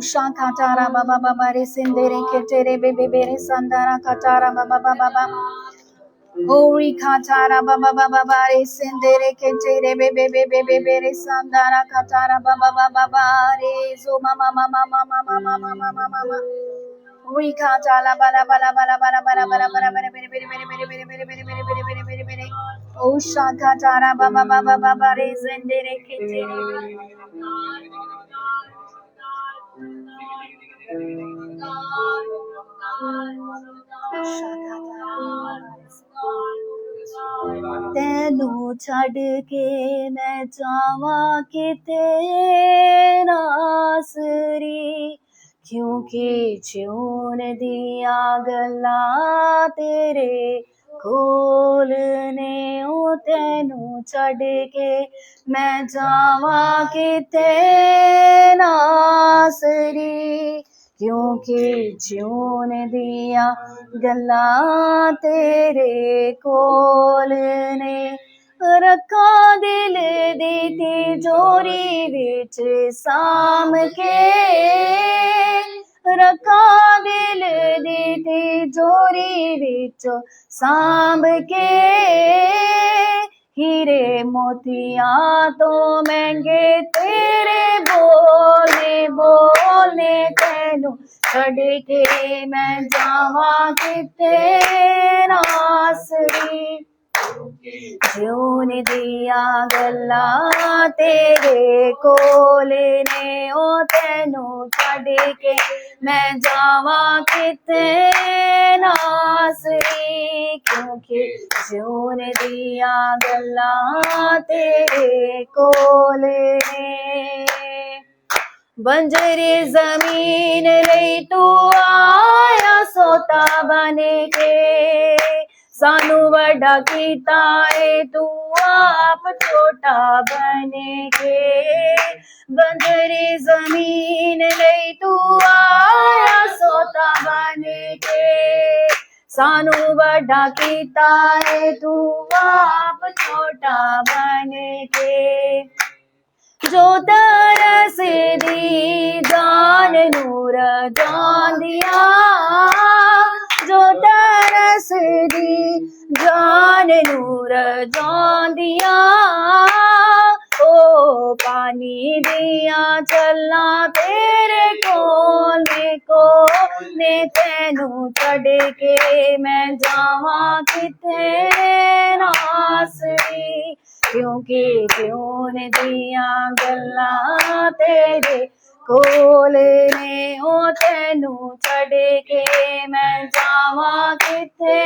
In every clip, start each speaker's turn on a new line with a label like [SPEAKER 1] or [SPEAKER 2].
[SPEAKER 1] shakatara baba baba re sendere ketere bebe bere sandara katara baba baba baba. Ori katara baba baba baba re sendere ketere bebe bebe bebe re sandara katara baba baba baba re zo mama mama mama mama mama mama. Ori katala bala bala bala bala bala bala bala bala bere bere bere bere bere bere bere bere bere bere bere bere. O shakatara baba baba baba re sendere ketere. ਤੈਨੂੰ ਛੱਡ ਕੇ ਮੈਂ ਜਾਵਾਂ ਕਿਤੇ ਨਾਸਰੀ ਕਿਉਂਕਿ ਜਿਉਣ ਦੀਆਂ ਗੱਲਾਂ ਤੇਰੇ ਕੋਲ ਨੇ ਉਹ ਤੈਨੂੰ ਛੱਡ ਕੇ ਮੈਂ ਜਾਵਾਂ ਕਿਤੇ ਨਾਸਰੀ क्योंकि जिउन दिया गल्ला तेरे कोल ने रखा दिल दी तिजोरी विच साम के रखा दिल दी तिजोरी विच साम के हीरे मोतियां तो महंगे तेरे बोले बोले तैनू छड़ के मैं जावा किते नासरी जिउन दिया गल्ला तेरे कोल ने ओ तैनू छड़ के मैं जावा किते नासरी क्योंकि जिउन दिया गल्ला तेरे कोल ने बंजरी जमीन लई तू आया सोता बने के सानू वड्डा कीता है तू आप छोटा बने के बंजरी जमीन लई तू आया सोता बने के सानू वड्डा कीता है तू आप छोटा बने के जो तरस दी जान नूर जान दिया जो तरस दी जान नूर जान दिया ओ पानी दिया चलना तेरे कोने को ने तैनू छड़ के मैं जावा किथे नासरी क्योंकि जिउन दिया गल्ला तेरे कोल ने ओ तैनू छड़ के मैं जावा किथे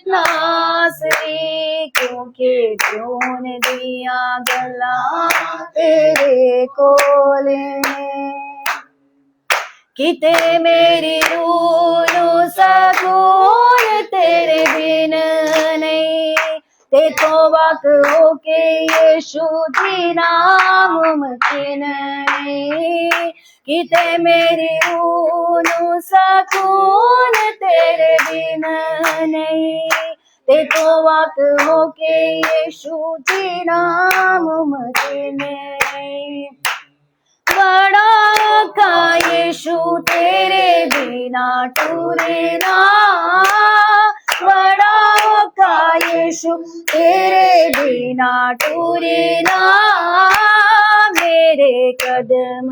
[SPEAKER 1] नासरी क्योंकि जिउन दिया गल्ला तेरे कोल ने किते मेरी रूह नू सकून तेरे बिन नहीं ते तो वक होके यीशु जी नाम मुमकिन नहीं किते मेरी रूह नू सकून तेरे बिन नहीं ते तो वक होके यीशु जी नाम मुमकिन नहीं बड़ा का यीशु तेरे बिना टूरे ना बड़ा का यीशु तेरे बिना टूरे ना मेरे कदम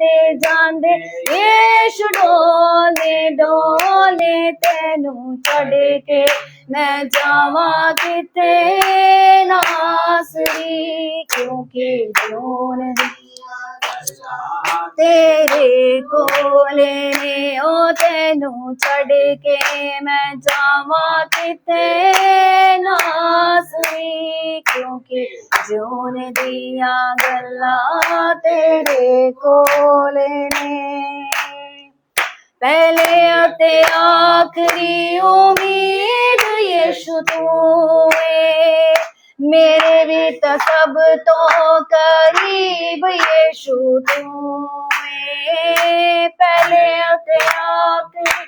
[SPEAKER 1] ते जांदे यीशु डोले डोले तैनू छड़ के मैं जावा किथे नासरी क्योंकि जिउन तेरे कोल ने ओ तैनू छड़ के मैं जावा किथे नासरी क्योंकि जिउन दिया गल्ला तेरे कोल ने पहले अते आखरी उम्मीद यीशु तू है मेरे भी तो सब तो करीब यीशु तू है पहले अते आखरी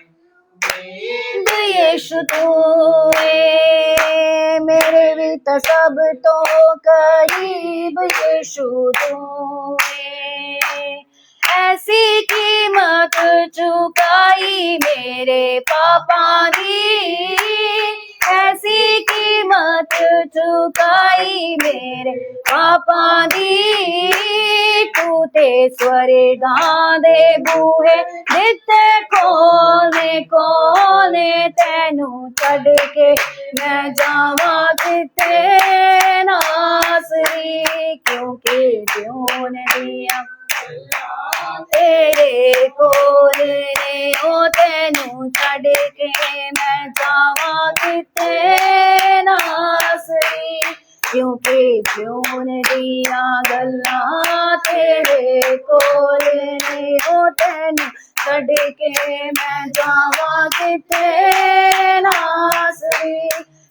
[SPEAKER 1] यीशु तू है मेरे भी तो सब तो करीब यीशु तू है ऐसी कीमत चुकाई मेरे पापा दी, ऐसी कीमत चुकाई मेरे पापा दी। तू ते स्वर्गां दे बूहे दिते खोलने खोलने, तेनू छड़ के मैं जावा किते नासरी, क्योंकि क्यों दिया तेरे कोल ने, ओ तेनू छड़ के मैं जावा किते नासरी, क्योंकि क्यों दिया गल्लां तेरे कोल ने, ओ तेनू छड़ के मैं जावा किते नासरी,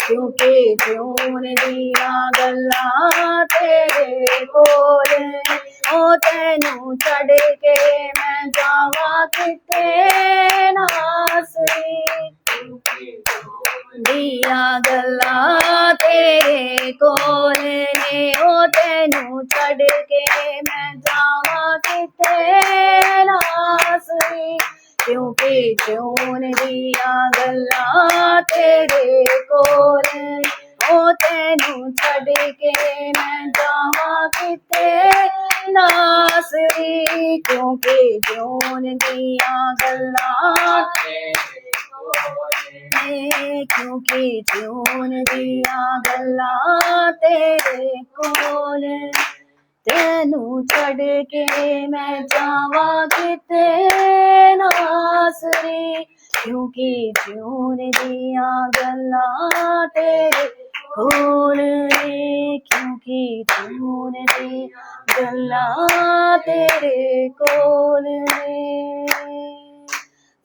[SPEAKER 1] क्योंकि क्यों दिया गल्लां तेरे कोल ने, ओ तेनू छड़ के मैं जावा किते नासरी। दिया गल्लां तेरे कोल ने, ओ तेनू छड़ के मैं जावा किते नासरी, क्योंकि क्यों दिया गल्लां तेरे कोल ने, ओ तेनू छड़ के मैं जावा किते नासरी, क्योंकि क्यों दिया गल्लां क्योंकि क्यों दिया गल्लां तेरे कोल, तेनू छड़ के मैं जावा किते नासरी, क्योंकि क्यों दिया गल्लां तेरे कोल ने, क्योंकि क्यों दिया गल्लां तेरे कोल ने।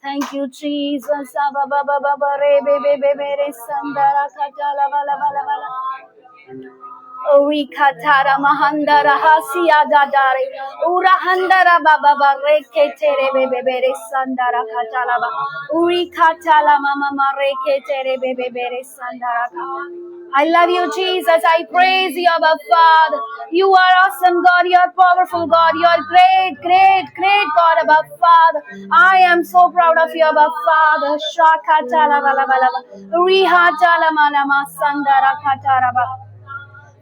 [SPEAKER 1] Thank you, Jesus. Ba ba ba ba ba re be be be be re sandara kachala bala bala bala. Uri katara mahandara hasia gadare. Ura handara baba ba re ketere be be be re sandara kachala ba. Uri katala mama ma re ketere be be be re sandara. I love you, Jesus. I praise you, Abba Father. You are awesome, God. You are powerful, God. You are great, great, great God, Abba Father. I am so proud of you, Abba Father. Shaka chala bala bala bala. Riha chala mala ma sandara katara ba.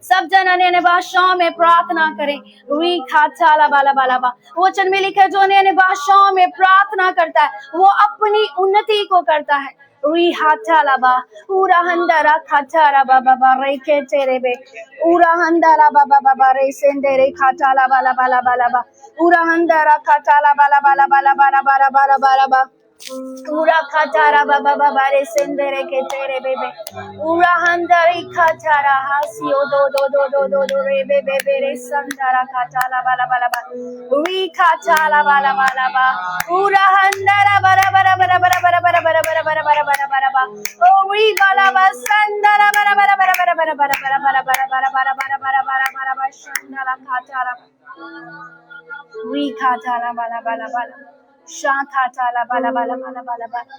[SPEAKER 1] सब जन अन्य भाषाओं में प्रार्थना करें। री खाचाला बाला बाला बा। वचन में लिखा जो अन्य भाषाओं में प्रार्थना करता है वो अपनी उन्नति को करता है। री हाचाला बा उरा हंदरा खाचारा बाबा बा रे के तेरे बे उरा हंदरा बाबा बाबा रे सेंदे रे खाचाला बाला बाला बाला बा उरा हंदरा खाचाला बाला बाला बाला बाला बाला बाला बाला बा उरा खाचारा बाबा बाबा रे सेंदरे के तेरे बेबे उरा हंदरी खाचारा हासियो दो दो दो दो दो दो रे बेबे बेरे संदरा खाचाला बाला बाला बा उरी खाचाला बाला बाला बा उरा हंदरा बरा बरा बरा बरा बरा बरा बरा बरा बरा बरा बरा बरा बा उरी बाला बा संदरा बरा बरा बरा बरा बरा बरा बरा बरा बरा बरा बरा बरा बरा बरा बरा बरा संदरा खाचाला उरी खाचाला बाला बाला बाला Shaka chala bala bala bala bala bala.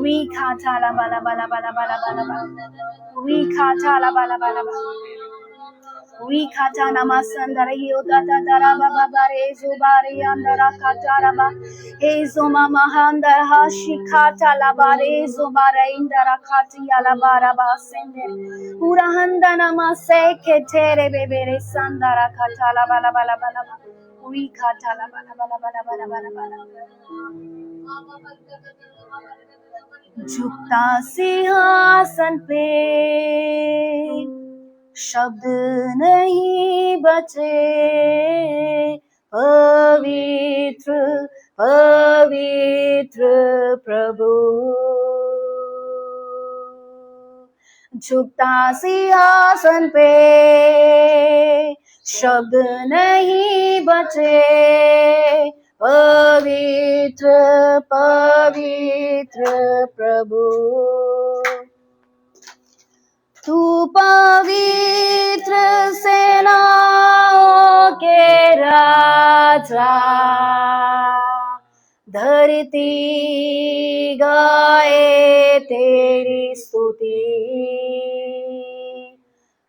[SPEAKER 1] Rika chala bala bala bala bala bala bala. Rika chala bala bala bala. Rika chala masandara yoda da dara baba bare zubari andara katara ba. Ezo mama handara hashika chala bare zubara indara kati ala bara ba sende. Ura handana mase ketere bebere sandara katala bala bala bala bala. Rika chala bala bala bala bala bala bala. झुकता सिंहासन पे शब्द नहीं बचे पवित्र पवित्र प्रभु झुकता सिंहासन पे शब्द नहीं बचे पवित्र पवित्र प्रभु तू पवित्र सेनाओं के राजा धरती गाए तेरी स्तुति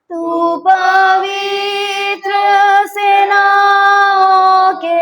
[SPEAKER 1] तू पवित्र सेनाओं के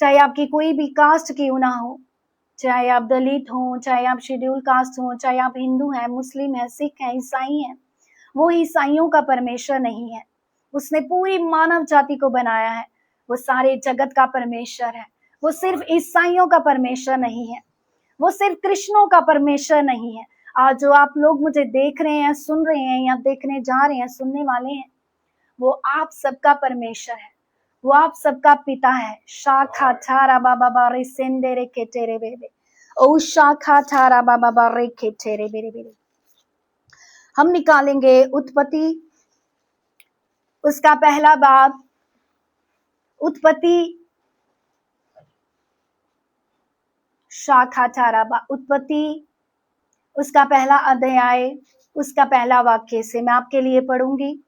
[SPEAKER 1] चाहे आपकी कोई भी कास्ट क्यों ना हो, चाहे आप दलित हो, चाहे आप शेड्यूल कास्ट हो, चाहे आप हिंदू हैं, मुस्लिम हैं, सिख हैं, ईसाई हैं, वो ईसाइयों का परमेश्वर नहीं है। उसने पूरी मानव जाति को बनाया है, वो सारे जगत का परमेश्वर है। वो सिर्फ ईसाइयों का परमेश्वर नहीं है, वो सिर्फ कृष्णों का परमेश्वर नहीं है। आज जो आप लोग मुझे देख रहे हैं, सुन रहे हैं या देखने जा रहे हैं, सुनने वाले हैं, वो आप सबका परमेश्वर है, वो आप सबका पिता है। शाखा थारा बाबा बारे सेंदेरे के तेरे बेबे, ओ शाखा थारा बाबा बारे के तेरे बेरे बेरे। हम निकालेंगे उत्पत्ति उसका पहला बाब, उत्पत्ति शाखा थारा बा, उत्पत्ति उसका पहला अध्याय, उसका पहला वाक्य से मैं आपके लिए पढ़ूंगी।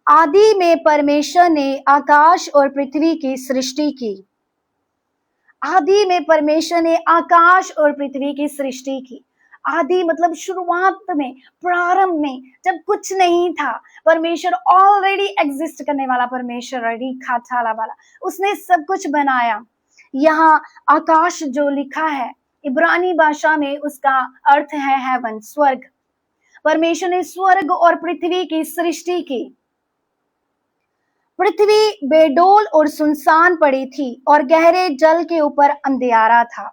[SPEAKER 1] आदि में परमेश्वर ने आकाश और पृथ्वी की सृष्टि की। आदि में परमेश्वर ने आकाश और पृथ्वी की सृष्टि की। आदि मतलब शुरुआत में, प्रारंभ में, जब कुछ नहीं था, परमेश्वर ऑलरेडी एग्जिस्ट करने वाला परमेश्वर, रेडी खाचाला वाला, उसने सब कुछ बनाया। यहाँ आकाश जो लिखा है इब्रानी भाषा में, उसका अर्थ है हेवन, स्वर्ग। परमेश्वर ने स्वर्ग और पृथ्वी की सृष्टि की। पृथ्वी बेडोल और सुनसान पड़ी थी और गहरे जल के ऊपर अंधियारा था,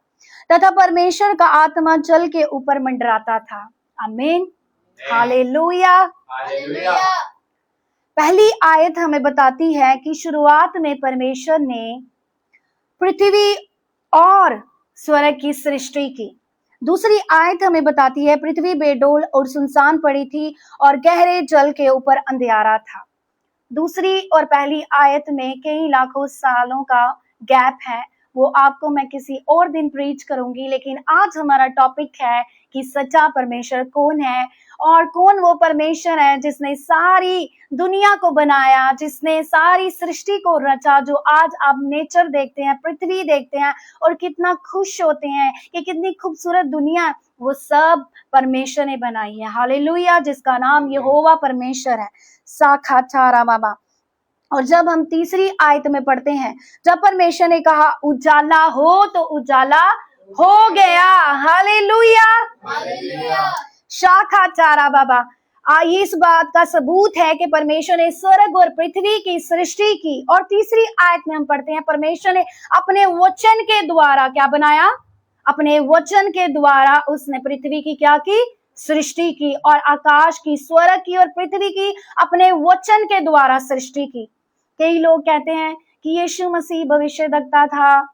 [SPEAKER 1] तथा परमेश्वर का आत्मा जल के ऊपर मंडराता था। आमीन, हालेलुया। पहली आयत हमें बताती है कि शुरुआत में परमेश्वर ने पृथ्वी और स्वर्ग की सृष्टि की। दूसरी आयत हमें बताती है पृथ्वी बेडोल और सुनसान पड़ी थी और गहरे जल के ऊपर अंधियारा था। दूसरी और पहली आयत में कई लाखों सालों का गैप है, वो आपको मैं किसी और दिन प्रीच करूंगी। लेकिन आज हमारा टॉपिक है कि सच्चा परमेश्वर कौन है और कौन वो परमेश्वर है जिसने सारी दुनिया को बनाया, जिसने सारी सृष्टि को रचा। जो आज आप नेचर देखते हैं, पृथ्वी देखते हैं और कितना खुश होते हैं कि कितनी खूबसूरत दुनिया, वो सब परमेश्वर ने बनाई है। हालेलुया, जिसका नाम यहोवा परमेश्वर है। साखा चारा बाबा। और जब हम तीसरी आयत में पढ़ते हैं, जब परमेश्वर ने कहा उजाला हो तो उजाला हो गया। हालेलुया, शाखा चारा बाबा। ये इस बात का सबूत है कि परमेश्वर ने स्वर्ग और पृथ्वी की सृष्टि की। और तीसरी आयत में हम पढ़ते हैं परमेश्वर ने अपने वचन के द्वारा क्या बनाया, अपने वचन के द्वारा उसने पृथ्वी की क्या की, सृष्टि की, और आकाश की, स्वर्ग की और पृथ्वी की अपने वचन के द्वारा सृष्टि की। कई लोग कहते हैं कि यीशु मसीह भविष्यद्वक्ता था।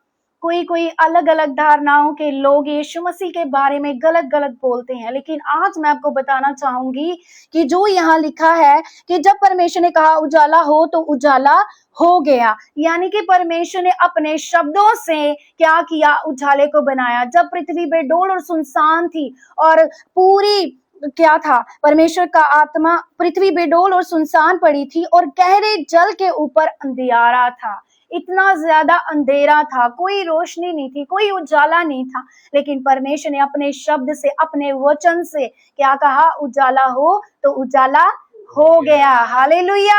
[SPEAKER 1] कोई अलग अलग धारणाओं के लोग यीशु मसीह के बारे में गलत गलत बोलते हैं। लेकिन आज मैं आपको बताना चाहूंगी कि जो यहाँ लिखा है कि जब परमेश्वर ने कहा उजाला हो तो उजाला हो गया, यानी कि परमेश्वर ने अपने शब्दों से क्या किया, उजाले को बनाया। जब पृथ्वी बेडोल और सुनसान थी और पूरी क्या था, परमेश्वर का आत्मा, पृथ्वी बेडोल और सुनसान पड़ी थी और गहरे जल के ऊपर अंधियारा था। इतना ज्यादा अंधेरा था, कोई रोशनी नहीं थी, कोई उजाला नहीं था। लेकिन परमेश्वर ने अपने शब्द से, अपने वचन से क्या कहा, उजाला हो तो उजाला हो गया। हालेलुया।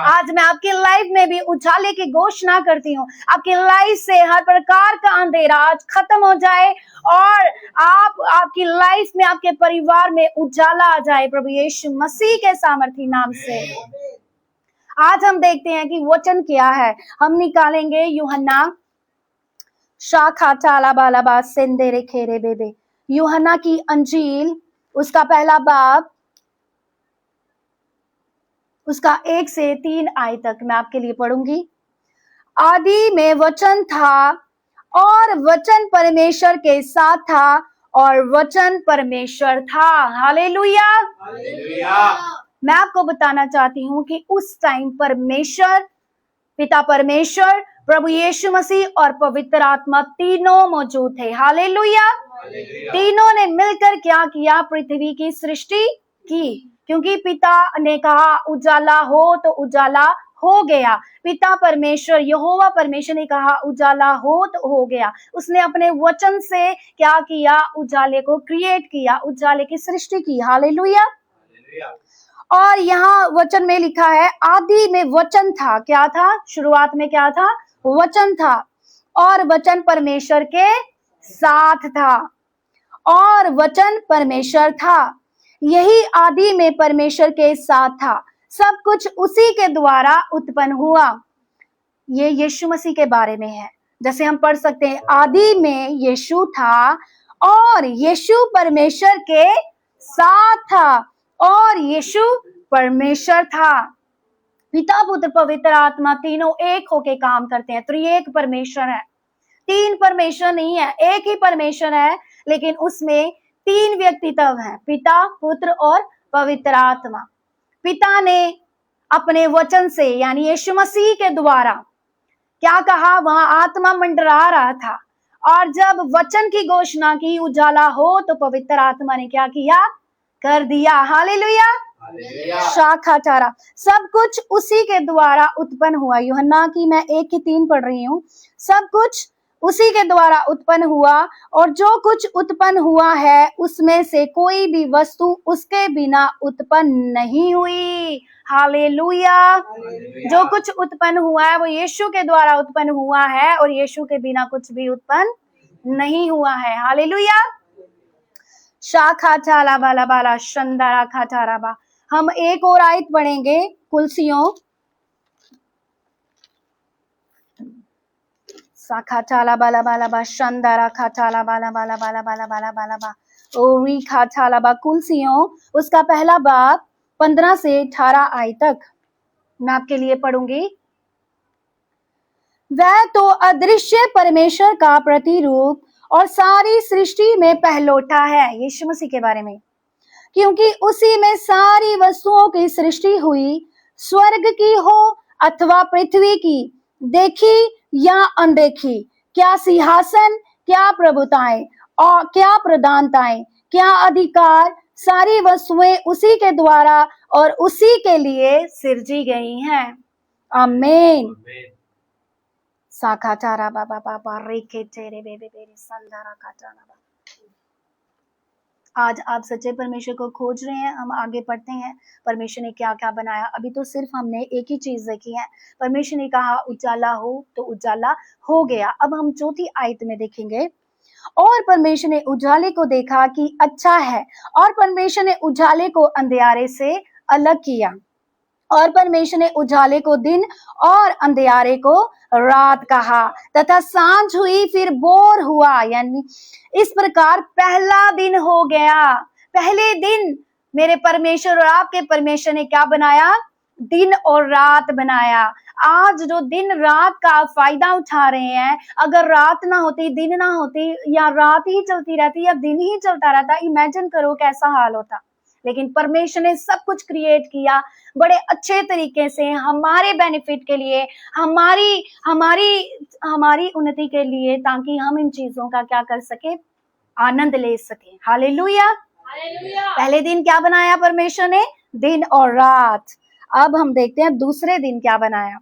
[SPEAKER 1] आज मैं आपकी लाइफ में भी उजाले की घोषणा करती हूँ। आपकी लाइफ से हर प्रकार का अंधेरा आज खत्म हो जाए और आपकी लाइफ में, आपके परिवार में उजाला आ जाए प्रभु यीशु मसीह के सामर्थी नाम से। आज हम देखते हैं कि वचन क्या है। हम निकालेंगे यूहन्ना शाखा चाला बालाबा सेंदेरे खेरे बेबे, यूहन्ना की अंजील उसका पहला बाब, उसका 1 से 3 आयत तक मैं आपके लिए पढ़ूंगी। आदि में वचन था और वचन परमेश्वर के साथ था और वचन परमेश्वर था। हालेलुया। मैं आपको बताना चाहती हूँ कि उस टाइम परमेश्वर, पिता परमेश्वर, प्रभु यीशु मसीह और पवित्र आत्मा तीनों मौजूद थे। हालेलुया। तीनों ने मिलकर क्या किया, पृथ्वी की सृष्टि की। क्योंकि पिता ने कहा उजाला हो तो उजाला हो गया। पिता परमेश्वर, यहोवा परमेश्वर ने कहा उजाला हो तो हो गया। उसने अपने वचन से क्या किया, उजाले को क्रिएट किया, उजाले की सृष्टि की। हालेलुया। और यहाँ वचन में लिखा है आदि में वचन था। क्या था? शुरुआत में क्या था? वचन था, और वचन परमेश्वर के साथ था, और वचन परमेश्वर था। यही आदि में परमेश्वर के साथ था। सब कुछ उसी के द्वारा उत्पन्न हुआ। ये यीशु मसीह के बारे में है। जैसे हम पढ़ सकते हैं, आदि में यीशु था और यीशु परमेश्वर के साथ था और यीशु परमेश्वर था। पिता, पुत्र, पवित्र आत्मा तीनों एक होके काम करते हैं। त्रिएक परमेश्वर है, तीन परमेश्वर नहीं है, एक ही परमेश्वर है, लेकिन उसमें तीन व्यक्तित्व हैं, पिता, पुत्र और पवित्र आत्मा। पिता ने अपने वचन से यानी यीशु मसीह के द्वारा क्या कहा? वहां आत्मा मंडरा रहा था, और जब वचन की घोषणा की उजाला हो, तो पवित्र आत्मा ने क्या किया? कर दिया। हालेलुया, शाखा चारा। सब कुछ उसी के द्वारा उत्पन्न हुआ। यूहन्ना की मैं 1:3 पढ़ रही हूँ। सब कुछ उसी के द्वारा उत्पन्न हुआ, और जो कुछ उत्पन्न हुआ है उसमें से कोई भी वस्तु उसके बिना उत्पन्न नहीं हुई। हालेलुया। जो कुछ उत्पन्न हुआ है वो यीशु के द्वारा उत्पन्न हुआ है, और यीशु के बिना कुछ भी उत्पन्न नहीं हुआ है। हालेलुया। शाखा चाला बाला बाला शंदारा खाचाराबा। हम एक और आयत पढ़ेंगे, कुलसियों साखा चाला बाला बाला बा शंदारा खाचाला बाला बाला बाला बाला बाला बाला बा ओरी खाचाला बा। कुलसियों उसका पहला बाब 15 से 18 आयत तक मैं आपके लिए पढ़ूंगी। वह तो अदृश्य परमेश्वर का प्रतिरूप और सारी सृष्टि में पहलौठा है। यीशु मसीह के बारे में, क्योंकि उसी में सारी वस्तुओं की सृष्टि हुई, स्वर्ग की हो अथवा पृथ्वी की, देखी या अनदेखी, क्या सिंहासन, क्या प्रभुताएं और क्या प्रधानताएं, क्या अधिकार, सारी वस्तुएं उसी के द्वारा और उसी के लिए सिरजी गई हैं। आमीन। साखा चारा बाबा बाबा रेखे तेरे बेबे बेरे संदारा का चारा। आज आप सच्चे परमेश्वर को खोज रहे हैं। हम आगे पढ़ते हैं, परमेश्वर ने क्या क्या बनाया। अभी तो सिर्फ हमने एक ही चीज देखी है। परमेश्वर ने कहा उजाला हो, तो उजाला हो गया। अब हम चौथी आयत में देखेंगे, और परमेश्वर ने उजाले को देखा कि अच्छा है, और परमेश्वर ने उजाले को अंधियारे से अलग किया, और परमेश्वर ने उजाले को दिन और अंधियारे को रात कहा, तथा सांझ हुई, फिर भोर हुआ। यानी इस प्रकार पहला दिन हो गया। पहले दिन मेरे परमेश्वर और आपके परमेश्वर ने क्या बनाया? दिन और रात बनाया। आज जो दिन रात का फायदा उठा रहे हैं, अगर रात ना होती, दिन ना होती, या रात ही चलती रहती या दिन ही चलता रहता, इमेजिन करो कैसा हाल होता। लेकिन परमेश्वर ने सब कुछ क्रिएट किया बड़े अच्छे तरीके से, हमारे बेनिफिट के लिए, हमारी हमारी हमारी उन्नति के लिए, ताकि हम इन चीजों का क्या कर सके? आनंद ले सके। हालेलुया। पहले दिन क्या बनाया परमेश्वर ने? दिन और रात। अब हम देखते हैं दूसरे दिन क्या बनाया।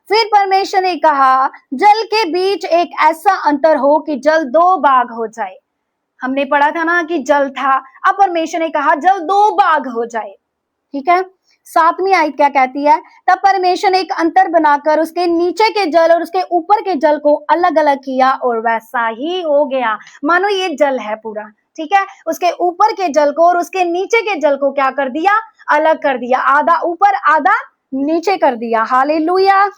[SPEAKER 1] फिर परमेश्वर ने कहा जल के बीच एक ऐसा अंतर हो कि जल 2 भाग हो जाए। हमने पढ़ा था ना कि जल था, अब परमेश्वर ने कहा जल 2 भाग हो जाए। ठीक है। 7वीं आयत क्या कहती है? तब परमेश्वर ने एक अंतर बनाकर उसके नीचे के जल और उसके ऊपर के जल को अलग अलग किया, और वैसा ही हो गया। मानो ये जल है पूरा, ठीक है। उसके ऊपर के जल को और उसके नीचे के जल को क्या कर दिया? अलग कर दिया। आधा ऊपर आधा नीचे कर दिया। हालेलुया।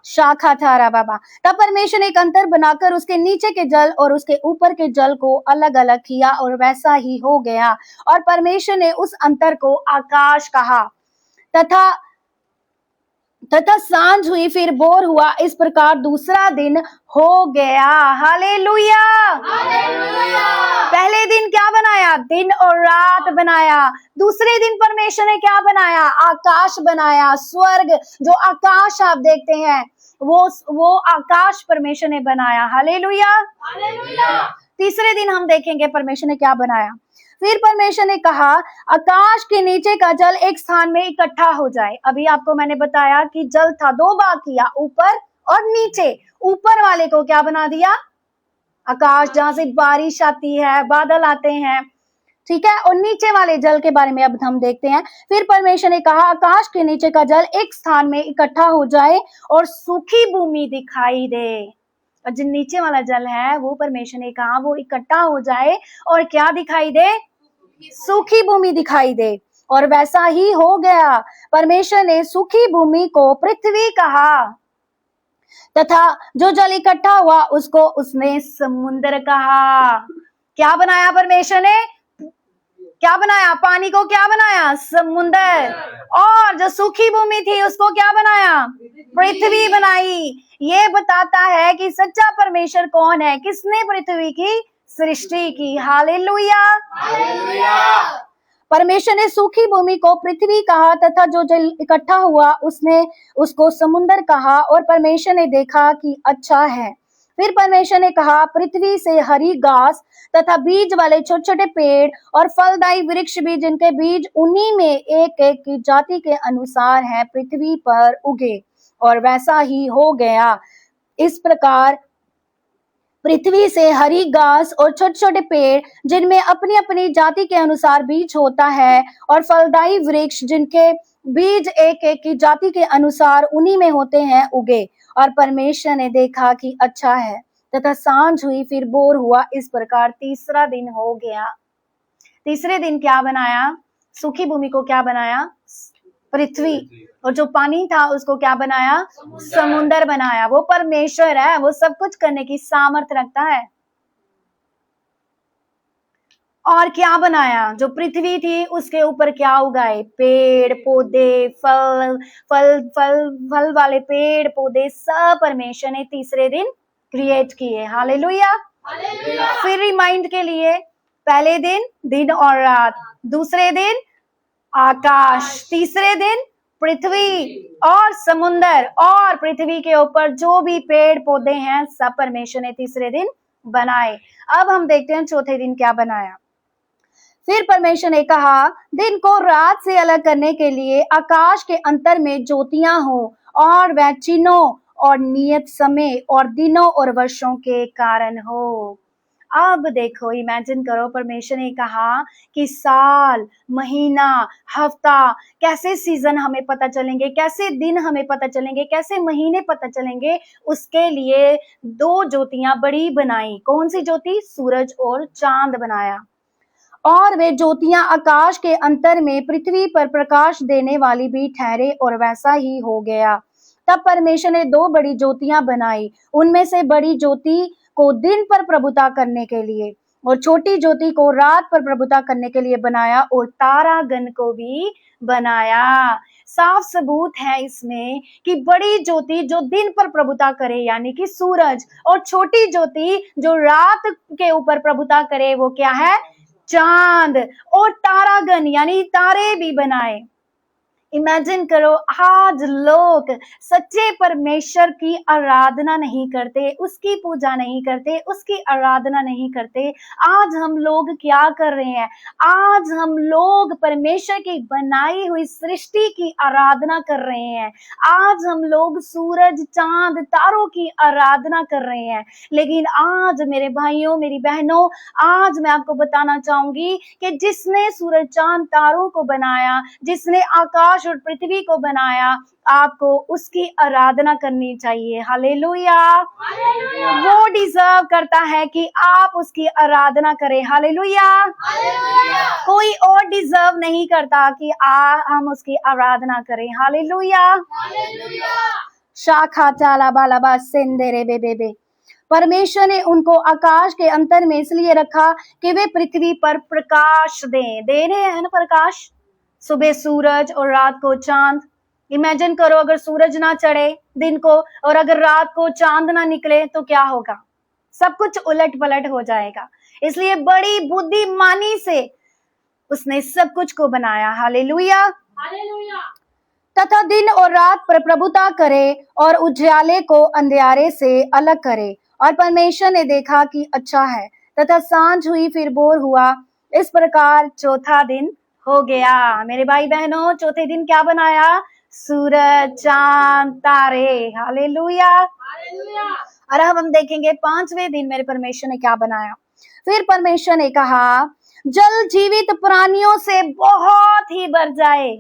[SPEAKER 1] शाखा थारा बाबा। तब परमेश्वर ने एक अंतर बनाकर उसके नीचे के जल और उसके ऊपर के जल को अलग अलग किया, और वैसा ही हो गया। और परमेश्वर ने उस अंतर को आकाश कहा। तथा सांझ हुई, फिर भोर हुआ। इस प्रकार दूसरा दिन हो गया। हालेलुया। पहले दिन क्या बनाया? दिन और रात बनाया। दूसरे दिन परमेश्वर ने क्या बनाया? आकाश बनाया। स्वर्ग, जो आकाश आप देखते हैं, वो आकाश परमेश्वर ने बनाया। हालेलुया। तीसरे दिन हम देखेंगे परमेश्वर ने क्या बनाया। फिर परमेश्वर ने कहा आकाश के नीचे का जल एक स्थान में इकट्ठा हो जाए। अभी आपको मैंने बताया कि जल था 2 भाग किया, ऊपर और नीचे। ऊपर वाले को क्या बना दिया? आकाश, जहां से बारिश आती है, बादल आते हैं, ठीक है। और नीचे वाले जल के बारे में अब हम देखते हैं। फिर परमेश्वर ने कहा आकाश के नीचे का जल एक स्थान में इकट्ठा हो जाए और सूखी भूमि दिखाई दे। और जो नीचे वाला जल है वो परमेश्वर ने कहा वो इकट्ठा हो जाए और क्या दिखाई दे, सूखी भूमि दिखाई दे। और वैसा ही हो गया। परमेश्वर ने सूखी भूमि को पृथ्वी कहा तथा जो जल इकट्ठा हुआ उसको उसने समुद्र कहा। क्या बनाया परमेश्वर ने, क्या बनाया, पानी को क्या बनाया, समुद्र। और जो सूखी भूमि थी उसको क्या बनाया, पृथ्वी बनाई। ये बताता है कि सच्चा परमेश्वर कौन है, किसने पृथ्वी की सृष्टि की। Hallelujah, hallelujah. परमेश्वर ने सूखी भूमि को पृथ्वी कहा तथा जो जल इकट्ठा हुआ उसने उसको समुद्र कहा। और परमेश्वर ने देखा कि अच्छा है। फिर परमेश्वर ने कहा पृथ्वी से हरी घास तथा बीज वाले छोटे छोटे पेड़ और फलदायी वृक्ष भी जिनके बीज उन्हीं में एक एक की जाति के अनुसार है पृथ्वी पर उगे। और वैसा ही हो गया। इस प्रकार पृथ्वी से हरी घास और छोटे छोटे पेड़ जिनमें अपनी अपनी जाति के अनुसार बीज होता है और फलदायी वृक्ष जिनके बीज एक एक की जाति के अनुसार उन्हीं में होते हैं उगे। और परमेश्वर ने देखा कि अच्छा है। तथा सांझ हुई फिर भोर हुआ। इस प्रकार तीसरा दिन हो गया। तीसरे दिन क्या बनाया, सूखी भूमि को क्या बनाया, पृथ्वी। और जो पानी था उसको क्या बनाया, समुद्र बनाया। वो परमेश्वर है, वो सब कुछ करने की सामर्थ्य रखता है। और क्या बनाया, जो पृथ्वी थी उसके ऊपर क्या उगाए, पेड़ पौधे, फल फल फल फल वाले पेड़ पौधे सब परमेश्वर ने तीसरे दिन क्रिएट किए। Hallelujah, hallelujah. फिर रिमाइंड के लिए, पहले दिन दिन और रात, दूसरे दिन आकाश, तीसरे दिन पृथ्वी और समुंदर, और पृथ्वी के ऊपर जो भी पेड़ पौधे हैं सब परमेश्वर ने तीसरे दिन बनाए। अब हम देखते हैं चौथे दिन क्या बनाया। फिर परमेश्वर ने कहा दिन को रात से अलग करने के लिए आकाश के अंतर में ज्योतियां हो और वह चिन्हों और नियत समय और दिनों और वर्षों के कारण हो। अब देखो, इमेजिन करो, परमेश्वर ने कहा कि साल, महीना, हफ्ता, कैसे सीजन हमें पता चलेंगे, कैसे दिन हमें पता चलेंगे, कैसे महीने पता चलेंगे, उसके लिए दो ज्योतियां बड़ी बनाई। कौन सी ज्योति, सूरज और चांद बनाया। और वे ज्योतियां आकाश के अंतर में पृथ्वी पर प्रकाश देने वाली भी ठहरे। और वैसा ही हो गया। तब परमेश्वर ने दो बड़ी ज्योतियां बनाई। उनमें से बड़ी ज्योति को दिन पर प्रभुता करने के लिए और छोटी ज्योति को रात पर प्रभुता करने के लिए बनाया। और तारागण को भी बनाया। साफ सबूत है इसमें कि बड़ी ज्योति जो दिन पर प्रभुता करे यानी कि सूरज, और छोटी ज्योति जो रात के ऊपर प्रभुता करे वो क्या है, चांद। और तारागण यानी तारे भी बनाए। इमेजिन करो, आज लोग सच्चे परमेश्वर की आराधना नहीं करते, उसकी पूजा नहीं करते, उसकी आराधना नहीं करते। आज हम लोग क्या कर रहे हैं, आज हम लोग परमेश्वर की बनाई हुई सृष्टि की आराधना कर रहे हैं। आज हम लोग सूरज, चांद, तारों की आराधना कर रहे हैं। लेकिन आज मेरे भाइयों, मेरी बहनों, आज मैं आपको बताना चाहूंगी कि जिसने सूरज, चांद, तारों को बनाया, जिसने आकाश और पृथ्वी को बनाया, आपको उसकी आराधना करनी चाहिए। Hallelujah, hallelujah. वो डिजर्व करता है कि आप उसकी आराधना करें। Hallelujah, hallelujah. कोई और डिजर्व नहीं करता कि हम उसकी आराधना करें। Hallelujah, hallelujah. शाखा चाला बालाबा सेंदेरे बेबे। परमेश्वर ने उनको आकाश के अंतर में इसलिए रखा कि वे पृथ्वी पर प्रकाश दें। दे रहे हैं ना प्रकाश, सुबह सूरज और रात को चांद। इमेजिन करो, अगर सूरज ना चढ़े दिन को और अगर रात को चांद ना निकले तो क्या होगा, सब कुछ उलट पलट हो जाएगा। इसलिए बड़ी बुद्धिमानी से उसने सब कुछ को बनाया। Hallelujah, hallelujah. तथा दिन और रात पर प्रभुता करे और उजाले को अंधियारे से अलग करे। और परमेश्वर ने देखा कि अच्छा है। तथा सांझ हुई फिर भोर हुआ। इस प्रकार चौथा दिन हो गया। मेरे भाई बहनों, चौथे दिन क्या बनाया, सूरज, चांद, तारे। Hallelujah, hallelujah. और अब हम देखेंगे पांचवें दिन मेरे परमेश्वर ने क्या बनाया। फिर परमेश्वर ने कहा जल जीवित प्राणियों से बहुत ही बढ़ जाए,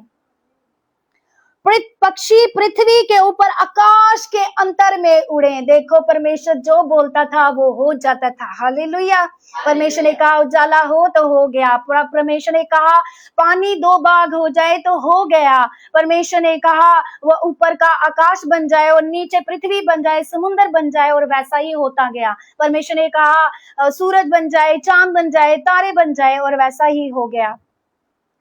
[SPEAKER 1] पक्षी पृथ्वी के ऊपर आकाश के अंतर में उड़े। देखो परमेश्वर जो बोलता था वो हो जाता था। हालेलुया। परमेश्वर ने कहा उजाला हो तो हो गया। परमेश्वर ने कहा पानी दो भाग हो जाए तो हो गया। परमेश्वर ने कहा वो ऊपर का आकाश बन जाए और नीचे पृथ्वी बन जाए, समुद्र बन जाए, और वैसा ही होता गया। परमेश्वर ने कहा सूरज बन जाए, चांद बन जाए, तारे बन जाए, और वैसा ही हो गया।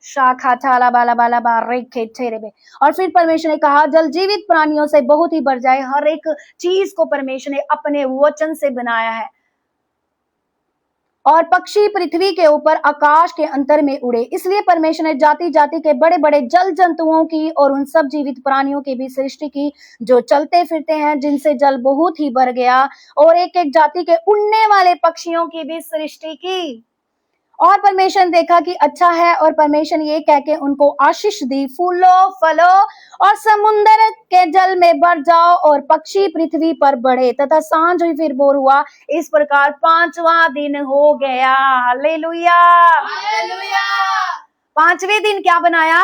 [SPEAKER 1] शाखा थाला बाला बाला बारे खेरे में। और फिर परमेश्वर ने कहा जल जीवित प्राणियों से बहुत ही बढ़ जाए। हर एक चीज को परमेश्वर ने अपने वचन से बनाया है। और पक्षी पृथ्वी के ऊपर आकाश के अंतर में उड़े। इसलिए परमेश्वर ने जाति जाति के बड़े बड़े जल जंतुओं की और उन सब जीवित प्राणियों की भी सृष्टि की जो चलते फिरते हैं, जिनसे जल बहुत ही बढ़ गया। और एक एक जाति के उड़ने वाले पक्षियों की भी सृष्टि की। और परमेश्वर ने देखा कि अच्छा है, और परमेश्वर ये कह के उनको आशीष दी, फूलो फलो और समुद्र के जल में बढ़ जाओ और पक्षी पृथ्वी पर बढ़े। तथा सांझ हुई फिर भोर हुआ। इस प्रकार 5वां दिन हो गया। हालेलुया। हालेलुया। 5वें दिन क्या बनाया?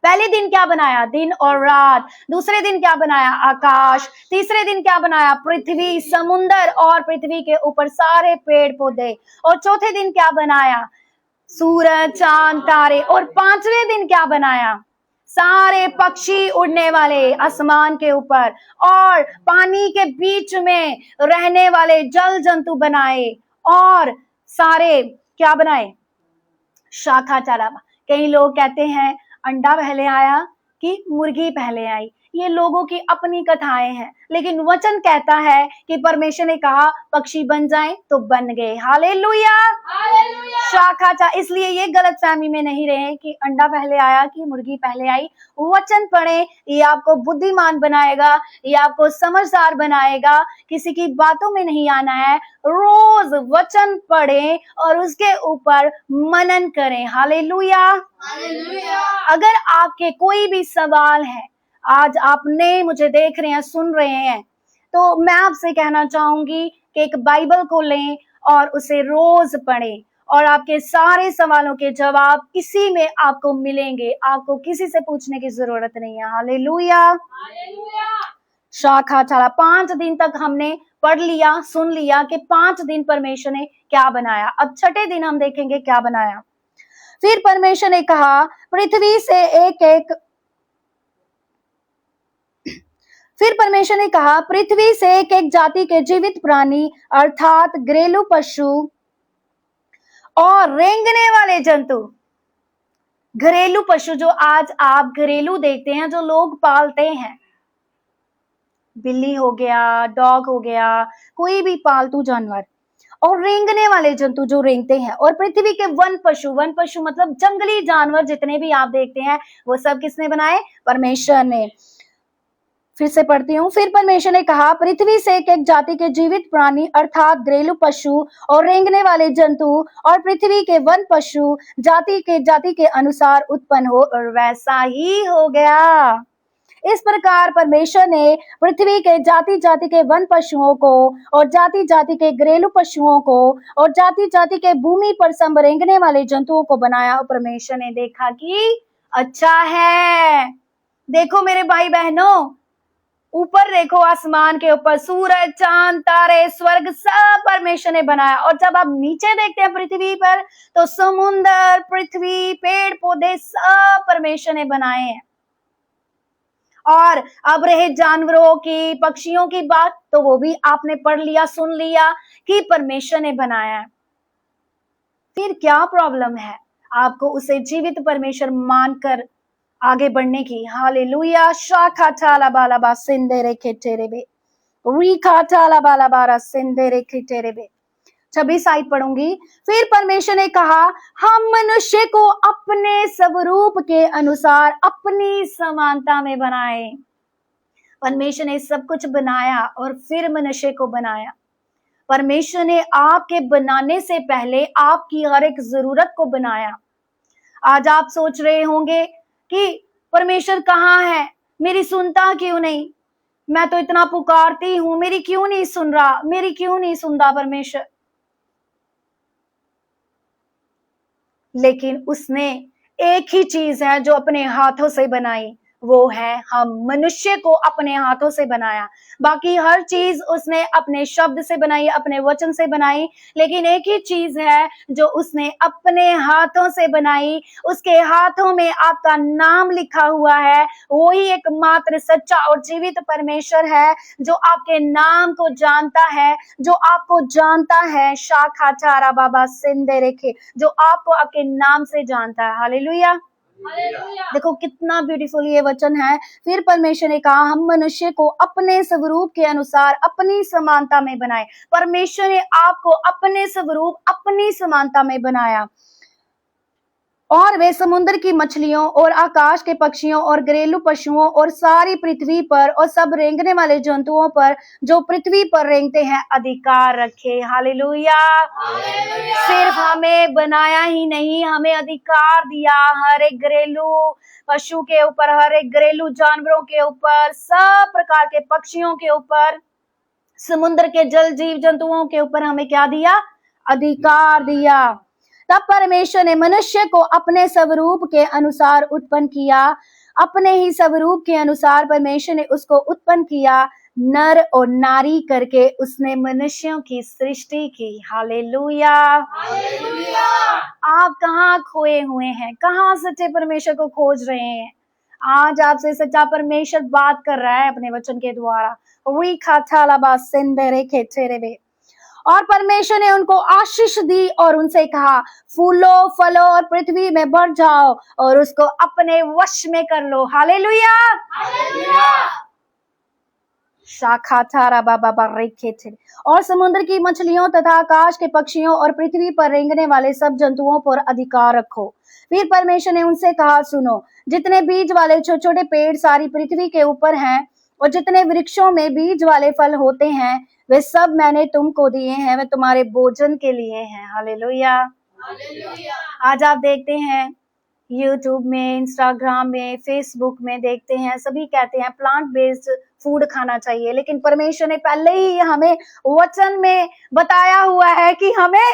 [SPEAKER 1] पहले दिन क्या बनाया? दिन और रात। दूसरे दिन क्या बनाया? आकाश। तीसरे दिन क्या बनाया? पृथ्वी, समुंदर और पृथ्वी के ऊपर सारे पेड़ पौधे। और चौथे दिन क्या बनाया? सूरज, चांद, तारे। और 5वें दिन क्या बनाया? सारे पक्षी उड़ने वाले आसमान के ऊपर, और पानी के बीच में रहने वाले जल जंतु बनाए, और सारे क्या बनाए? शाखा चला। कई लोग कहते हैं अंडा पहले आया कि मुर्गी पहले आई। ये लोगों की अपनी कथाएं हैं, लेकिन वचन कहता है कि परमेश्वर ने कहा पक्षी बन जाएं तो बन गए। हालेलुया। शाखा चा। इसलिए ये गलतफहमी में नहीं रहे कि अंडा पहले आया कि मुर्गी पहले आई। वचन पढ़े, ये आपको बुद्धिमान बनाएगा, ये आपको समझदार बनाएगा। किसी की बातों में नहीं आना है। रोज वचन पढ़े और उसके ऊपर मनन करें। हालेलुया। अगर आपके कोई भी सवाल है, आज आपने मुझे देख रहे हैं, सुन रहे हैं, तो मैं आपसे कहना चाहूंगी कि एक बाइबल को लें और उसे रोज पढ़ें, और आपके सारे सवालों के जवाब इसी में आपको मिलेंगे। आपको किसी से पूछने की जरूरत नहीं है। हालेलुया। शाखा चला। 5 दिन तक हमने पढ़ लिया, सुन लिया कि 5 दिन परमेश्वर ने क्या बनाया। अब छठे दिन हम देखेंगे क्या बनाया। फिर परमेश्वर ने कहा पृथ्वी से एक एक जाति के जीवित प्राणी, अर्थात घरेलू पशु और रेंगने वाले जंतु। घरेलू पशु जो आज आप घरेलू देखते हैं, जो लोग पालते हैं, बिल्ली हो गया, डॉग हो गया, कोई भी पालतू जानवर, और रेंगने वाले जंतु जो रेंगते हैं, और पृथ्वी के वन पशु मतलब जंगली जानवर जितने भी आप देखते हैं, वो सब किसने बनाए? परमेश्वर ने। फिर से पढ़ती हूँ। फिर परमेश्वर ने कहा पृथ्वी से एक एक जाति के जीवित प्राणी, अर्थात घरेलू पशु और रेंगने वाले जंतु और पृथ्वी के वन पशु जाति के अनुसार उत्पन्न हो, और वैसा ही हो गया। इस प्रकार परमेश्वर ने पृथ्वी के जाति जाति के वन पशुओं को और जाति जाति के घरेलू पशुओं को और जाति जाति के भूमि पर सब रेंगने वाले जंतुओं को बनाया। और परमेश्वर ने देखा कि अच्छा है। देखो मेरे भाई बहनों, ऊपर देखो, आसमान के ऊपर सूरज, चांद, तारे, स्वर्ग सब परमेश्वर ने बनाया। और जब आप नीचे देखते हैं पृथ्वी पर, तो समुंदर, पृथ्वी, पेड़ पौधे सब परमेश्वर ने बनाए हैं। और अब रहे जानवरों की, पक्षियों की बात, तो वो भी आपने पढ़ लिया, सुन लिया कि परमेश्वर ने बनाया है। फिर क्या प्रॉब्लम है आपको उसे जीवित परमेश्वर मानकर आगे बढ़ने की? हालेलुया। शाखा थाला बाला बा सिंदेरे खेटेरेबे, रीखा थाला बाला बारा सिंदेरे खेटेरेबे। 26 आयत पढ़ूंगी। फिर परमेश्वर ने कहा हम मनुष्य को अपने स्वरूप के अनुसार अपनी समानता में बनाए। परमेश्वर ने सब कुछ बनाया और फिर मनुष्य को बनाया। परमेश्वर ने आपके बनाने से पहले आपकी हर एक जरूरत को बनाया। आज आप सोच रहे होंगे कि परमेश्वर कहाँ है, मेरी सुनता क्यों नहीं, मैं तो इतना पुकारती हूं, मेरी क्यों नहीं सुन रहा, मेरी क्यों नहीं सुनता परमेश्वर। लेकिन उसने एक ही चीज है जो अपने हाथों से बनाई, वो है हम मनुष्य को अपने हाथों से बनाया। बाकी हर चीज उसने अपने शब्द से बनाई, अपने वचन से बनाई, लेकिन एक ही चीज है जो उसने अपने हाथों से बनाई। उसके हाथों में आपका नाम लिखा हुआ है। वही एकमात्र सच्चा और जीवित परमेश्वर है जो आपके नाम को जानता है, जो आपको जानता है। शाखा चारा बाबा सिंदे रेखे, जो आपको आपके नाम से जानता है। हालेलुया। देखो कितना ब्यूटीफुल ये वचन है। फिर परमेश्वर ने कहा हम मनुष्य को अपने स्वरूप के अनुसार अपनी समानता में बनाए। परमेश्वर ने आपको अपने स्वरूप अपनी समानता में बनाया, और वे समुद्र की मछलियों और आकाश के पक्षियों और घरेलू पशुओं और सारी पृथ्वी पर और सब रेंगने वाले जंतुओं पर जो पृथ्वी पर रेंगते हैं अधिकार रखे। हालेलुया। सिर्फ हमें बनाया ही नहीं, हमें अधिकार दिया हर एक घरेलू पशु के ऊपर, हर एक घरेलू जानवरों के ऊपर, सब प्रकार के पक्षियों के ऊपर, समुद्र के जल जीव जंतुओं के ऊपर हमें क्या दिया? अधिकार दिया। तब परमेश्वर ने मनुष्य को अपने स्वरूप के अनुसार उत्पन्न किया। अपने ही स्वरूप के अनुसार परमेश्वर ने उसको उत्पन्न किया, नर और नारी करके उसने मनुष्यों की सृष्टि की। हालेलुया। आप कहाँ खोए हुए हैं? कहाँ सच्चे परमेश्वर को खोज रहे हैं? आज आपसे सच्चा परमेश्वर बात कर रहा है अपने वचन के द्वारा। और परमेश्वर ने उनको आशीष दी और उनसे कहा फूलो फलो और पृथ्वी में बढ़ जाओ और उसको अपने वश में कर लो। हालेलुया। शाखा थारा बाबा रेखे थे। और समुद्र की मछलियों तथा आकाश के पक्षियों और पृथ्वी पर रेंगने वाले सब जंतुओं पर अधिकार रखो। फिर परमेश्वर ने उनसे कहा सुनो, जितने बीज वाले छोटे छोटे पेड़ सारी पृथ्वी के ऊपर हैं और जितने वृक्षों में बीज वाले फल होते हैं वे सब मैंने तुमको दिए हैं, वे तुम्हारे भोजन के लिए हैं। हालेलुया। आज आप देखते हैं यूट्यूब में, इंस्टाग्राम में, फेसबुक में देखते हैं सभी कहते हैं प्लांट बेस्ड फूड खाना चाहिए, लेकिन परमेश्वर ने पहले ही हमें वचन में बताया हुआ है कि हमें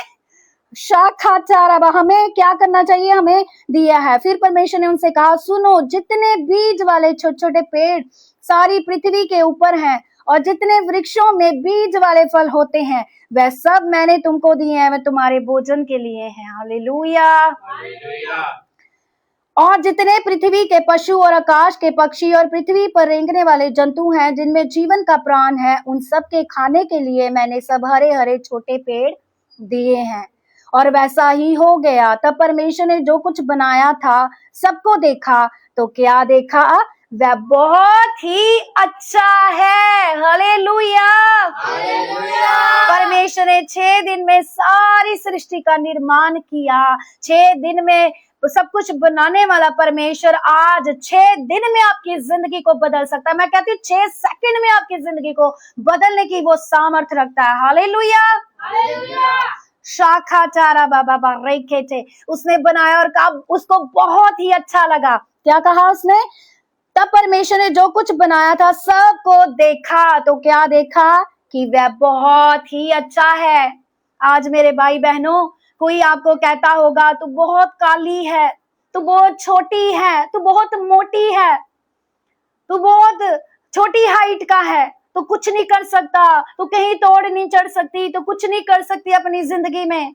[SPEAKER 1] शाखा चारा हमें क्या करना चाहिए, हमें दिया है। फिर परमेश्वर ने उनसे कहा सुनो, जितने बीज वाले छोटे छोटे पेड़ सारी पृथ्वी के ऊपर हैं और जितने वृक्षों में बीज वाले फल होते हैं वह सब मैंने तुमको दिए हैं, वे तुम्हारे भोजन के लिए हैं। हालेलुया। और जितने पृथ्वी के पशु और आकाश के पक्षी और पृथ्वी पर रेंगने वाले जंतु हैं जिनमें जीवन का प्राण है, उन सब के खाने के लिए मैंने सब हरे हरे छोटे पेड़ दिए हैं। और वैसा ही हो गया। तब परमेश्वर ने जो कुछ बनाया था सबको देखा, तो क्या देखा? वह बहुत ही अच्छा है। हालेलुया। परमेश्वर ने 6 दिन में सारी सृष्टि का निर्माण किया। 6 दिन में सब कुछ बनाने वाला परमेश्वर आज 6 दिन में आपकी जिंदगी को बदल सकता है। मैं कहती हूँ 6 सेकंड में आपकी जिंदगी को बदलने की वो सामर्थ रखता है। हालेलुया। शाखा चारा बाबा रेखे थे, उसने बनाया और कहा उसको बहुत ही अच्छा लगा। क्या कहा उसने? तब परमेश्वर ने जो कुछ बनाया था सबको देखा, तो क्या देखा? कि वह बहुत ही अच्छा है। आज मेरे भाई बहनों, कोई आपको कहता होगा तू बहुत काली है, तू बहुत छोटी है, तू बहुत मोटी है, तू बहुत छोटी हाइट का है, तू कुछ नहीं कर सकता, तू कहीं तोड़ नहीं चढ़ सकती, तू कुछ नहीं कर सकती अपनी जिंदगी में।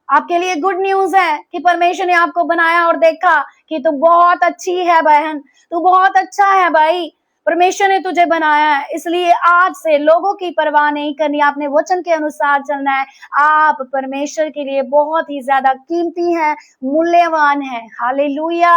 [SPEAKER 1] आपके लिए गुड न्यूज है कि परमेश्वर ने आपको बनाया और देखा कि तू बहुत अच्छी है बहन, तू बहुत अच्छा है भाई। परमेश्वर ने तुझे बनाया है, इसलिए आज से लोगों की परवाह नहीं करनी, आपने वचन के अनुसार चलना है। आप परमेश्वर के लिए बहुत ही ज्यादा कीमती हैं, मूल्यवान हैं। हालेलुया।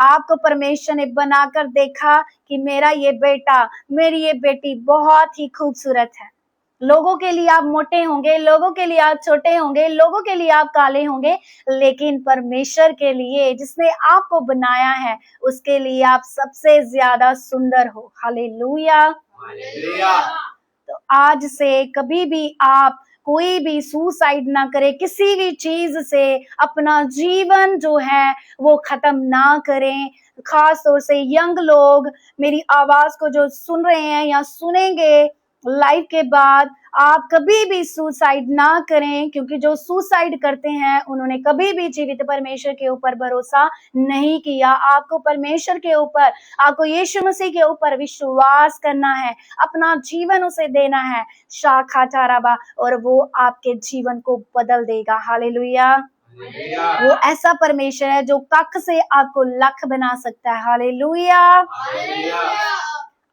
[SPEAKER 1] आपको परमेश्वर ने बनाकर देखा कि मेरा ये बेटा, मेरी ये बेटी बहुत ही खूबसूरत है। लोगों के लिए आप मोटे होंगे, लोगों के लिए आप छोटे होंगे, लोगों के लिए आप काले होंगे, लेकिन परमेश्वर के लिए, जिसने आपको बनाया है, उसके लिए आप सबसे ज्यादा सुंदर हो। हालेलुया। तो आज से कभी भी आप कोई भी सुसाइड ना करे, किसी भी चीज से अपना जीवन जो है वो खत्म ना करें। खास तौर से यंग लोग मेरी आवाज को जो सुन रहे हैं या सुनेंगे, लाइव के बाद आप कभी भी सुसाइड ना करें, क्योंकि जो सुसाइड करते हैं उन्होंने कभी भी जीवित परमेश्वर के ऊपर भरोसा नहीं किया। आपको परमेश्वर के ऊपर, आपको यीशु मसीह के ऊपर विश्वास करना है, अपना जीवन उसे देना है, शाखा चाराबा, और वो आपके जीवन को बदल देगा। हालेलुया। वो ऐसा परमेश्वर है जो कख से आपको लख बना सकता है। हालेलुया।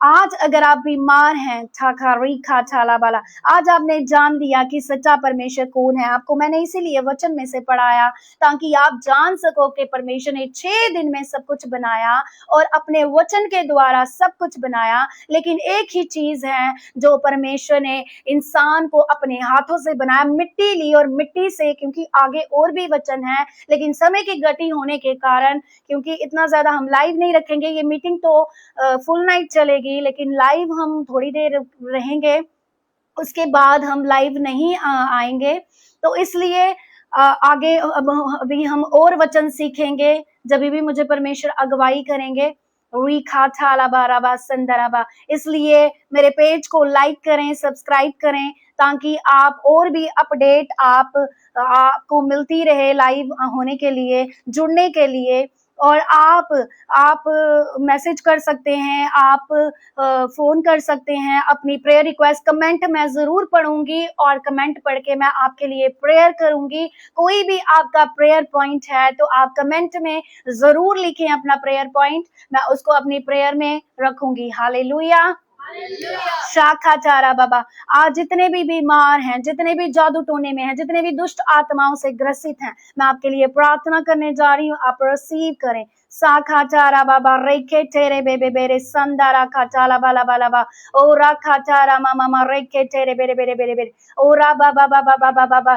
[SPEAKER 1] आज अगर आप बीमार हैं, ठाखा रीखा छाला बाला, आज आपने जान लिया कि सच्चा परमेश्वर कौन है। आपको मैंने इसीलिए वचन में से पढ़ाया ताकि आप जान सको कि परमेश्वर ने 6 दिन में सब कुछ बनाया और अपने वचन के द्वारा सब कुछ बनाया। लेकिन एक ही चीज है जो परमेश्वर ने इंसान को अपने हाथों से बनाया, मिट्टी ली और मिट्टी से, क्योंकि आगे और भी वचन है, लेकिन समय की गति होने के कारण, क्योंकि इतना ज्यादा हम लाइव नहीं रखेंगे, ये मीटिंग तो फुल नाइट चलेगी, लेकिन लाइव हम थोड़ी देर रहेंगे, उसके बाद हम लाइव नहीं आएंगे। तो इसलिए आगे अभी हम और वचन सीखेंगे जब भी मुझे परमेश्वर अगुवाई करेंगे। इसलिए मेरे पेज को लाइक करें, सब्सक्राइब करें, ताकि आप और भी अपडेट आपको मिलती रहे लाइव होने के लिए, जुड़ने के लिए। और आप मैसेज कर सकते हैं, आप फोन कर सकते हैं, अपनी प्रेयर रिक्वेस्ट कमेंट मैं जरूर पढ़ूंगी और कमेंट पढ़ के मैं आपके लिए प्रेयर करूंगी। कोई भी आपका प्रेयर पॉइंट है तो आप कमेंट में जरूर लिखें अपना प्रेयर पॉइंट, मैं उसको अपनी प्रेयर में रखूंगी। हालेलुया। शाखा चारा बाबा, आज जितने भी बीमार हैं, जितने भी जादू टोने में हैं, जितने भी दुष्ट आत्माओं से ग्रसित हैं, मैं आपके लिए प्रार्थना करने जा रही हूँ, आप रिसीव करें। साखा चारा बाबा रेखे तेरे बेबे बेरे संदारा खाचाला बाला बाला बा ओ राखा चारा मामा रेखे तेरे बेरे बेरे बेरे बेरे ओ रा बाबा बाबा बाबा बाबा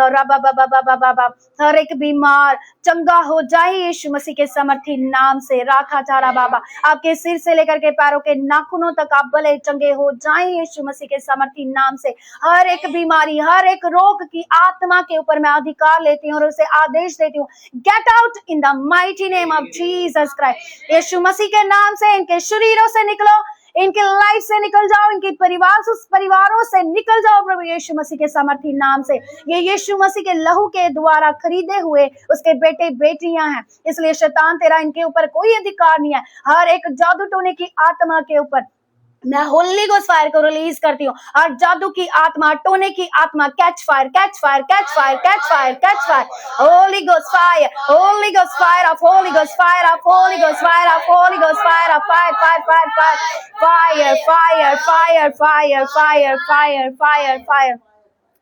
[SPEAKER 1] रा बाबा बाबा बाबा, हर एक बीमार चंगा हो जाए यीशु मसीह के समर्थी नाम से। राखा चारा बाबा, आपके सिर से लेकर के पैरों के नाखूनों तक आप भले चंगे हो जाए यीशु मसीह के समर्थी नाम से। हर एक बीमारी, हर एक रोग की आत्मा के ऊपर मैं अधिकार लेती हूँ और उसे आदेश देती हूँ, get out in the mighty name of Jesus Christ. यीशु मसीह के नाम से इनके शरीरों से निकलो, इनके लाइफ से निकल जाओ, इनके परिवारों से निकल जाओ प्रभु यीशु मसीह के सामर्थी नाम से। ये यीशु मसीह के लहू के द्वारा खरीदे हुए उसके बेटे बेटियां हैं, इसलिए शैतान तेरा इनके ऊपर कोई अधिकार नहीं है। हर एक जादू टोने की आत्मा के ऊपर मैं होली गोस्ट फायर को रिलीज करती हूँ। और जादू की आत्मा, टोने की आत्मा, catch fire, catch fire, catch fire, catch fire, catch fire, Holi ghost fire, Holi ghost fire of, Holi ghost fire of, Holi ghost fire of, Holi ghost fire of, fire fire fire fire fire fire fire fire fire fire fire.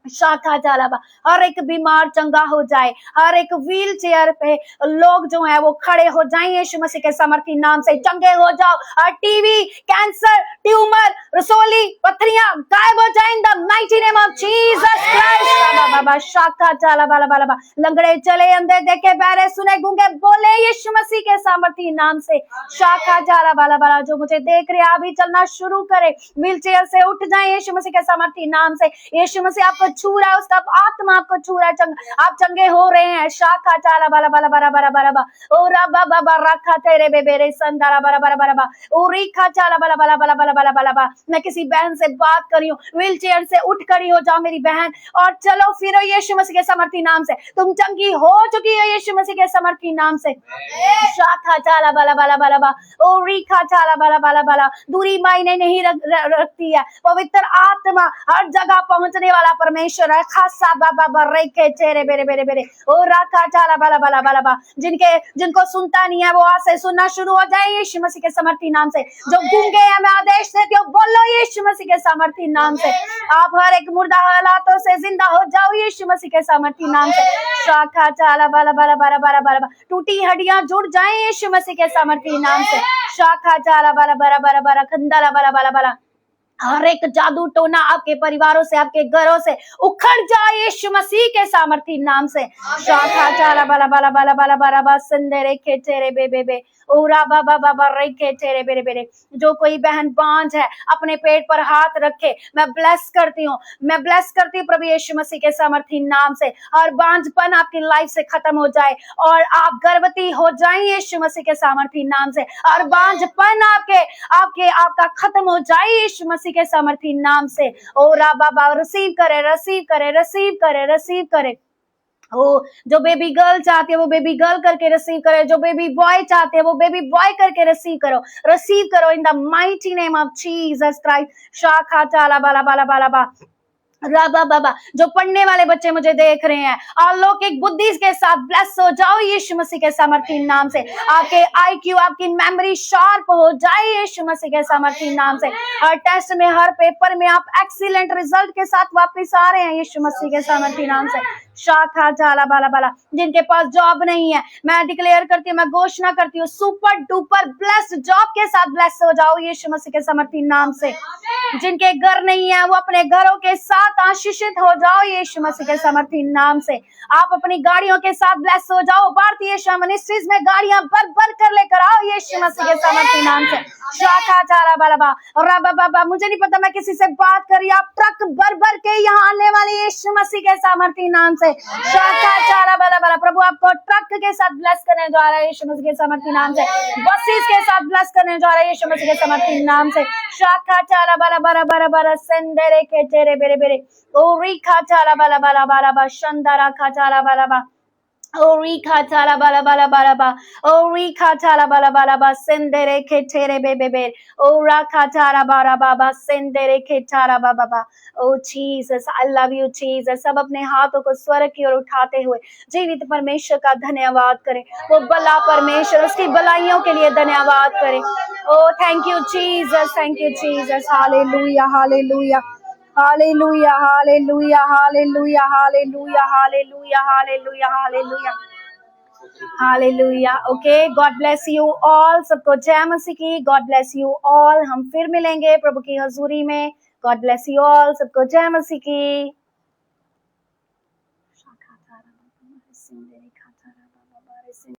[SPEAKER 1] शाखा चालाबा, हर एक बीमार चंगा हो जाए, हर एक wheel chair पे लोग जो है वो खड़े हो जाएं यीशु मसीह के सामर्थी नाम से, चंगे हो जाओ। और टीवी, कैंसर, ट्यूमर, रसोली, पथरियां गायब हो जाए in the mighty name of Jesus Christ. बाबा शाखा चालाबा बाला, लंगड़े चले, अंधे देखे, बहरे सुने, गूंगे बोले यीशु मसीह के सामर्थी नाम से। शाखा चालाबा बाला, जो मुझे देख रहे अभी चलना शुरू करे, व्हील चेयर से उठ जाए यीशु मसीह के सामर्थी नाम से। यीशु मसीह आपको छू रहा है, उसका आत्मा आपको छू रहा है, आप चंगे हो रहे हैं। शाखा चाला बाला बाला बारा बारा बारा बा ओ रबा बाबा रखा तेरे बेबे संदारा बारा बारा बारा बा ओ रिखा चाला बाला बाला बाला बाला बाला बाला बा। मैं किसी बहन से बात कर रही हूँ, व्हील चेयर से उठ खड़ी हो जाओ मेरी बहन, और चलो फिरो यीशु मसीह के समर्थी नाम से। तुम चंगी हो चुकी हो यीशु मसीह के समर्थी नाम से। शाखा चाला बाला बाला बाला बा ओ रिखा चाला बाला बाला बाला। दूरी मायने नहीं रखती है, पवित्र आत्मा हर जगह पहुंचने वाला परमेश्वर है। खासा बाबा बर्रे के चेहरे बेरे बेरे बेरे ओ राखा चाला बाला बाला बाला बा। जिनको सुनता नहीं है वो आज से सुनना शुरू हो जाए यीशु मसीह के समर्थी नाम से। जो गूंगे हैं मैं आदेश देती हूँ, बोलो यीशु मसीह के समर्थी नाम से। आप हर एक मुर्दा हालातों से जिंदा हो जाओ यीशु मसीह के समर्थी नाम से। शाखा चाला बाला बाला बाला बाला बाला, टूटी हड्डियां जुड़ जाएं यीशु मसीह के समर्थी नाम से। शाखा चाला बाला बाला बाला बाला खंदाला बाला बाला बाला। हर एक जादू टोना आपके परिवारों से, आपके घरों से उखड़ जाए यीशु मसीह के सामर्थी नाम से। शाखा चाला बाला बाला बाला बाला बाला बा संदेरे के तेरे बेबे बे ओरा बाबा बाबा रेखे तेरे बेरे बेरे। जो कोई बहन बांझ है अपने पेट पर हाथ रखे, मैं ब्लेस करती हूँ, मैं ब्लेस करती हूँ प्रभु यीशु मसीह के सामर्थी नाम से। और बांझपन आपकी लाइफ से खत्म हो जाए और आप गर्भवती हो जाए यीशु मसीह के सामर्थी नाम से। और बांझपन आपका खत्म हो जाए यीशु मसीह मसीह के सामर्थी नाम से। ओ रा बाबा रिसीव करे, रिसीव करे, रिसीव करे, रिसीव करे। ओ जो बेबी गर्ल चाहती है वो बेबी गर्ल करके रिसीव करे, जो बेबी बॉय चाहते हैं वो बेबी बॉय करके रिसीव करो इन the mighty name of Jesus Christ. शाखा चाला बाला बाला बाला बा राबा बाबा, जो पढ़ने वाले बच्चे मुझे देख रहे हैं, अलौकिक बुद्धि के साथ ब्लेस हो जाओ यीशु मसीह के सामर्थी नाम से। आपके आईक्यू, आपकी मेमोरी शार्प हो जाए यीशु मसीह के सामर्थी नाम से। हर टेस्ट में, हर पेपर में आप एक्सीलेंट रिजल्ट के साथ वापस आ रहे हैं यीशु मसीह के सामर्थी नाम से। शाखा झाला बाला बाला, जिनके पास जॉब नहीं है, मैं डिक्लेयर करती हूँ, मैं घोषणा करती हूँ, सुपर डुपर ब्लेस्ड जॉब के साथ ब्लेस हो जाओ यीशु मसीह के सामर्थी नाम से। जिनके घर नहीं है वो अपने घरों के साथ आशीषित हो जाओ यीशु मसीह के सामर्थी नाम से। आप अपनी गाड़ियों के साथ ब्लेस हो जाओ। भारतीय शाम मिनिस्ट्रीज में गाड़ियां भर भर कर लेकर आओ यीशु मसीह के सामर्थी नाम से। शाखा चारा बाला बा राबा बाबा, मुझे नहीं पता मैं किसी से बात कर रही, आप ट्रक भर भर के यहाँ आने वाले यीशु मसीह के सामर्थी नाम से। शाखा चारा बाला बाला, प्रभु आपको ट्रक के साथ ब्लेस करने जा रहा है यीशु मसीह के सामर्थी नाम से। बसेस के साथ ब्लेस करने जा रहा है यीशु मसीह के सामर्थी नाम से। शाखा चारा बाला बारा बारा बारा संदरे के तेरे बेरे बेरे ओ रिखा चारा बाला बाला बारा बा शंदरा खा चारा बाला बा ओरी खाचाला बाला बाला बाला बा ओरी खाचाला बाला बाला बा सेंदेरे के तेरे बेबे बे ओरा खाचारा बारा बाबा सेंदेरे के चारा बाबा बा। Oh Jesus, I love you Jesus. सब अपने हाथों को स्वर्ग की ओर उठाते हुए जीवित परमेश्वर का धन्यवाद करें। वो भला परमेश्वर, उसकी भलाइयों के लिए धन्यवाद करें। Oh thank you Jesus, thank you Jesus. Hallelujah, hallelujah, Hallelujah, hallelujah, hallelujah, hallelujah, hallelujah, hallelujah, hallelujah, hallelujah. Okay, God bless you all. सबको जय मसीह की। God bless you all. हम फिर मिलेंगे प्रभु की हजूरी में। God bless you all. सबको जय मसीह की।